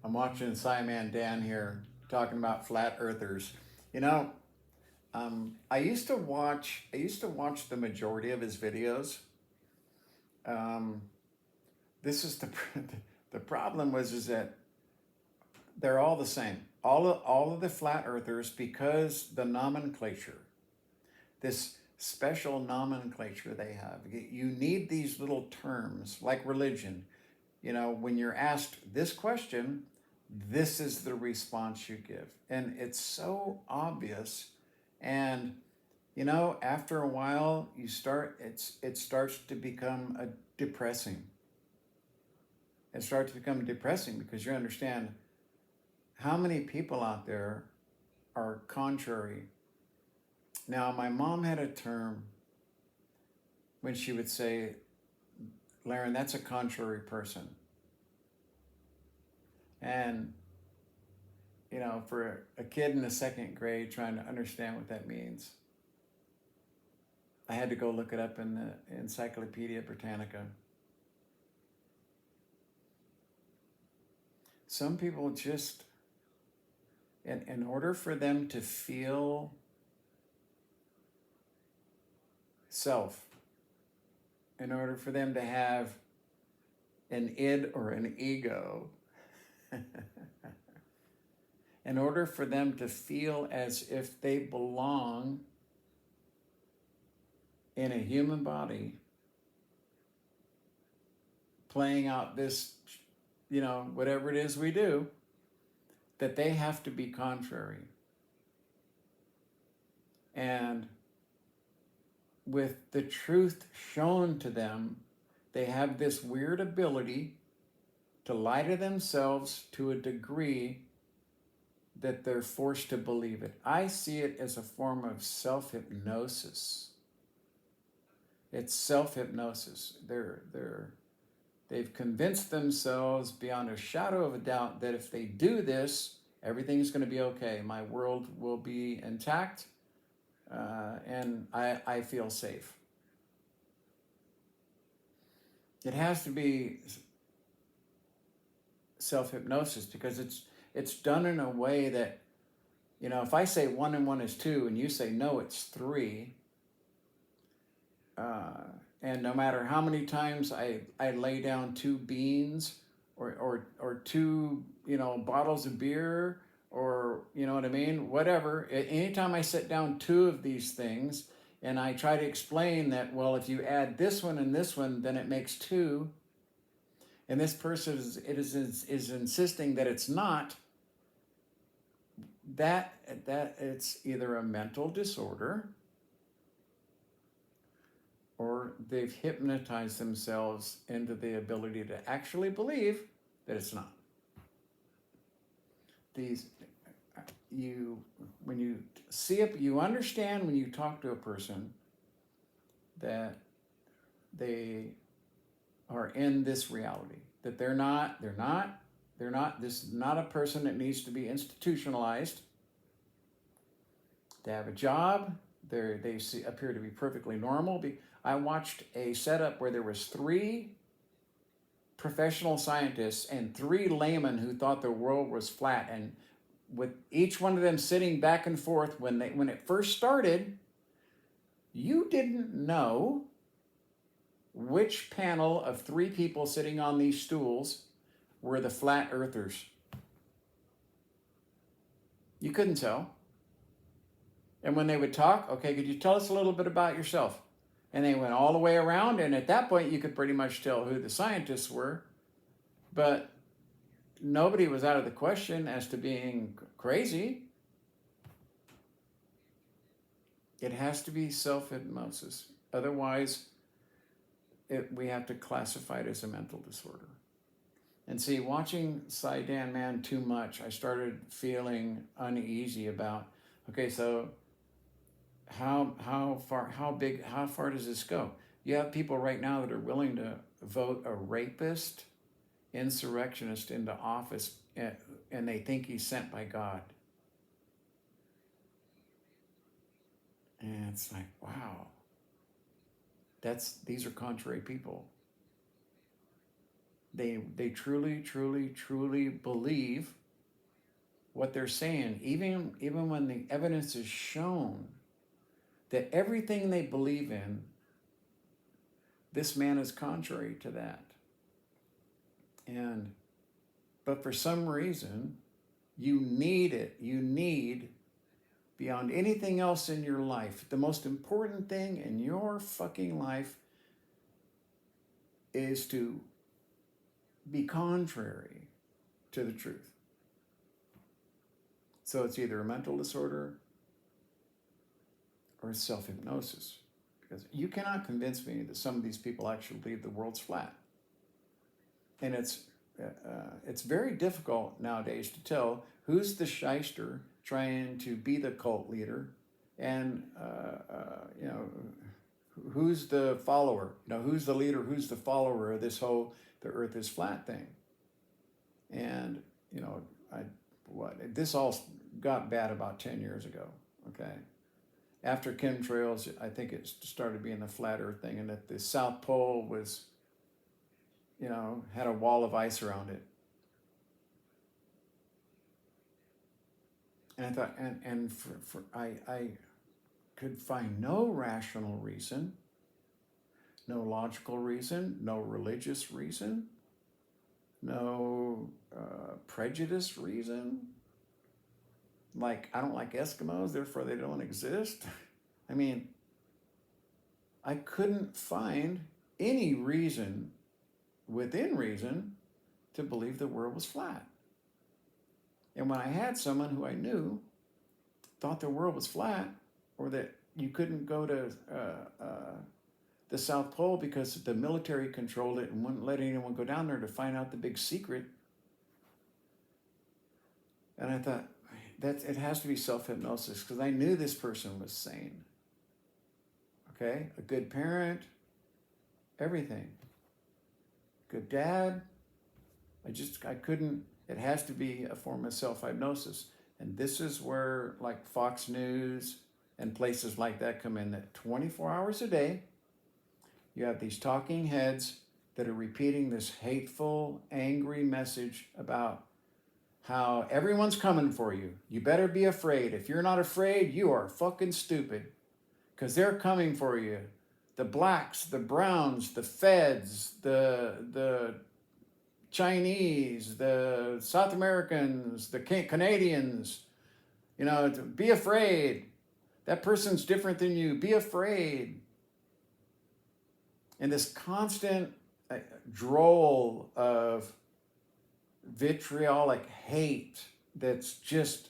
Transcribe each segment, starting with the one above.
I'm watching Simon Dan here talking about flat earthers. You know, I used to watch the majority of his videos. Um, this is the the problem was is that they're all the same. All of the flat earthers, because the nomenclature, this special nomenclature they have. You need these little terms like religion. You know, when you're asked this question, this is the response you give. And it's so obvious. And, you know, after a while, it starts to become a depressing. It starts to become depressing because you understand how many people out there are contrary. Now, my mom had a term when she would say, Laren, that's a contrary person. And, you know, for a kid in the second grade trying to understand what that means, I had to go look it up in the Encyclopedia Britannica. Some people just, in order for them to feel self, in order for them to have an id or an ego, in order for them to feel as if they belong in a human body, playing out this, you know, whatever it is we do, that they have to be contrary. And with the truth shown to them, they have this weird ability to lie to themselves to a degree that they're forced to believe it. I see it as a form of self-hypnosis. It's self-hypnosis. They've convinced themselves beyond a shadow of a doubt that if they do this, everything's going to be okay. My world will be intact, and I feel safe. It has to be self-hypnosis because it's done in a way that, you know, if I say 1 and 1 is 2 and you say no, it's 3, and no matter how many times I lay down 2 beans or 2, you know, bottles of beer, or, you know what I mean, whatever, anytime I set down 2 of these things and I try to explain that, well, if you add this one and this one, then it makes 2, and this person is insisting that it's not, that it's either a mental disorder or they've hypnotized themselves into the ability to actually believe that it's not. When you see it, you understand when you talk to a person that they are in this reality, that they're not, this is not a person that needs to be institutionalized. They have a job, they appear to be perfectly normal. I watched a setup where there was 3 professional scientists and 3 laymen who thought the world was flat, and with each one of them sitting back and forth when it first started, you didn't know which panel of 3 people sitting on these stools were the flat earthers. You couldn't tell. And when they would talk, okay, could you tell us a little bit about yourself? And they went all the way around, and at that point you could pretty much tell who the scientists were, but nobody was out of the question as to being crazy. It has to be self-hypnosis. Otherwise, we have to classify it as a mental disorder. And see, watching Dan Man too much, I started feeling uneasy about, okay, so how far does this go? You have people right now that are willing to vote a rapist, insurrectionist into office, and they think he's sent by God. And it's like, wow, these are contrary people. They truly, truly, truly believe what they're saying, even when the evidence is shown that everything they believe in, this man is contrary to that. And but for some reason, you need it. You need, beyond anything else in your life, the most important thing in your fucking life is to be contrary to the truth. So it's either a mental disorder or self-hypnosis. Because you cannot convince me that some of these people actually believe the world's flat. And it's very difficult nowadays to tell who's the shyster trying to be the cult leader, and who's the follower. Who's the leader, who's the follower of this whole the Earth is flat thing. And this all got bad about 10 years ago. Okay, after chemtrails, I think it started being the flat Earth thing, and that the South Pole was, had a wall of ice around it. And I thought, I could find no rational reason, no logical reason, no religious reason, no prejudice reason. Like, I don't like Eskimos, therefore they don't exist. I mean, I couldn't find any reason, within reason, to believe the world was flat. And when I had someone who I knew thought the world was flat, or that you couldn't go to the South Pole because the military controlled it and wouldn't let anyone go down there to find out the big secret, and I thought, it has to be self-hypnosis, because I knew this person was sane. Okay? A good parent, everything. Good dad. I couldn't, it has to be a form of self-hypnosis. And this is where, like, Fox News and places like that come in, that 24 hours a day, you have these talking heads that are repeating this hateful, angry message about how everyone's coming for you. You better be afraid. If you're not afraid, you are fucking stupid, because they're coming for you. The blacks, the browns, the feds, the Chinese, the South Americans, the Canadians. Be afraid. That person's different than you. Be afraid. And this constant droll of vitriolic hate that's just,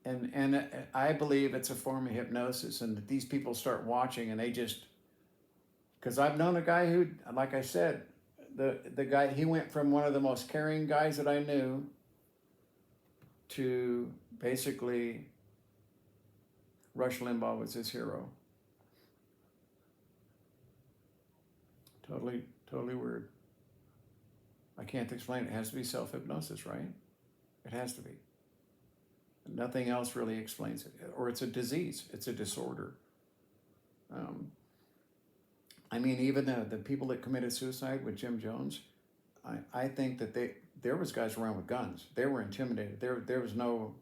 and I believe it's a form of hypnosis, and that these people start watching and they just, because I've known a guy who, like I said, the guy, he went from one of the most caring guys that I knew to basically Rush Limbaugh was his hero. Totally weird. I can't explain it. It has to be self-hypnosis, right? It has to be. Nothing else really explains it. Or it's a disease. It's a disorder. Even the people that committed suicide with Jim Jones, I think that there was guys around with guns. They were intimidated. There was no,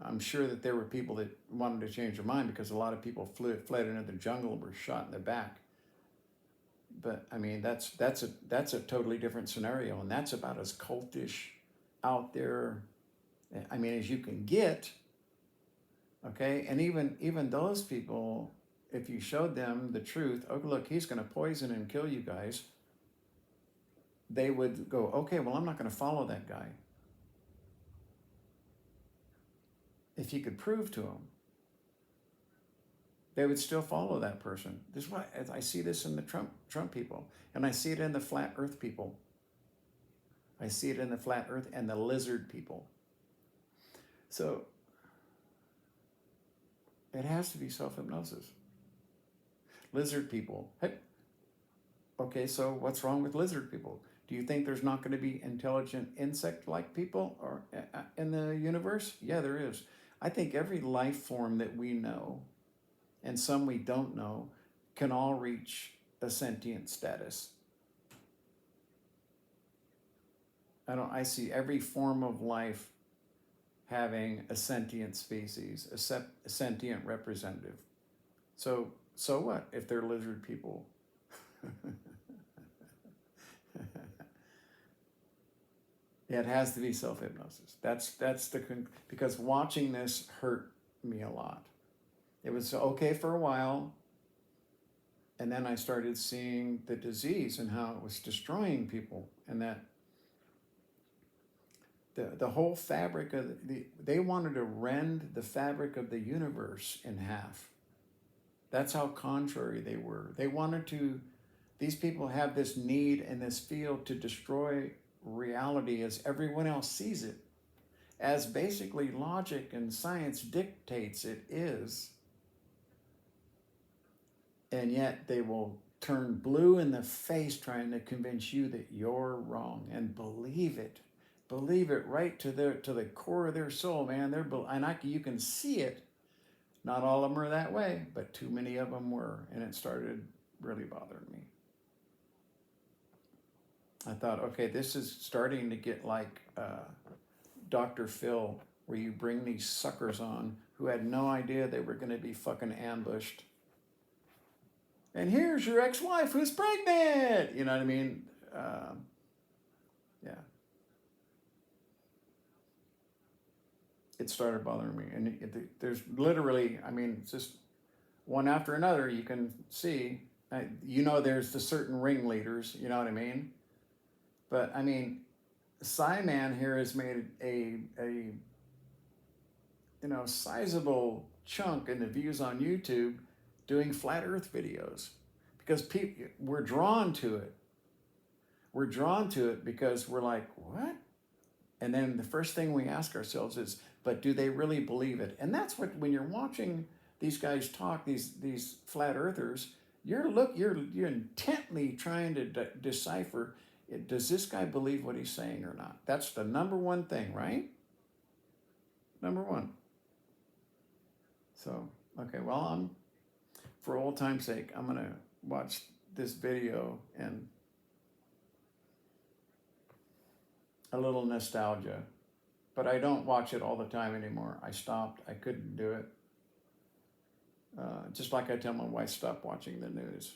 I'm sure that there were people that wanted to change their mind, because a lot of people fled into the jungle and were shot in the back. But that's a totally different scenario, and that's about as cultish out there, as you can get. Okay, and even those people, if you showed them the truth, oh look, he's going to poison and kill you guys, they would go, okay, well, I'm not going to follow that guy. If you could prove to them, they would still follow that person. This is why I see this in the Trump people, and I see it in the flat Earth people. I see it in the flat Earth and the lizard people. So it has to be self-hypnosis. Lizard people. Hey, okay, so what's wrong with lizard people? Do you think there's not going to be intelligent insect-like people or in the universe? Yeah, there is. I think every life form that we know, and some we don't know, can all reach a sentient status. I see every form of life having a sentient species, a sentient representative. So what if they're lizard people? Yeah, it has to be self-hypnosis. That's because watching this hurt me a lot. It was okay for a while, and then I started seeing the disease and how it was destroying people, and that the whole fabric of they wanted to rend the fabric of the universe in half. That's how contrary they were. They wanted to, these people have this need and this field to destroy reality as everyone else sees it, as basically logic and science dictates it is. And yet they will turn blue in the face trying to convince you that you're wrong, and believe it right to the core of their soul, man. You can see it. Not all of them are that way, but too many of them were, and it started really bothering me. I thought, okay, this is starting to get like Dr. Phil, where you bring these suckers on who had no idea they were going to be fucking ambushed. And here's your ex-wife who's pregnant. You know what I mean? Yeah. It started bothering me. And there's literally, I mean, it's just one after another. You can see, there's the certain ringleaders, you know what I mean? But I mean, Psyman here has made a sizable chunk in the views on YouTube doing flat earth videos, because we're drawn to it. We're drawn to it because we're like, what? And then the first thing we ask ourselves is, but do they really believe it? And that's what, when you're watching these guys talk, these flat earthers, you're intently trying to decipher, does this guy believe what he's saying or not? That's the number one thing, right? Number one. So, okay, well, for old time's sake, I'm going to watch this video and a little nostalgia. But I don't watch it all the time anymore. I stopped. I couldn't do it. Just like I tell my wife, stop watching the news.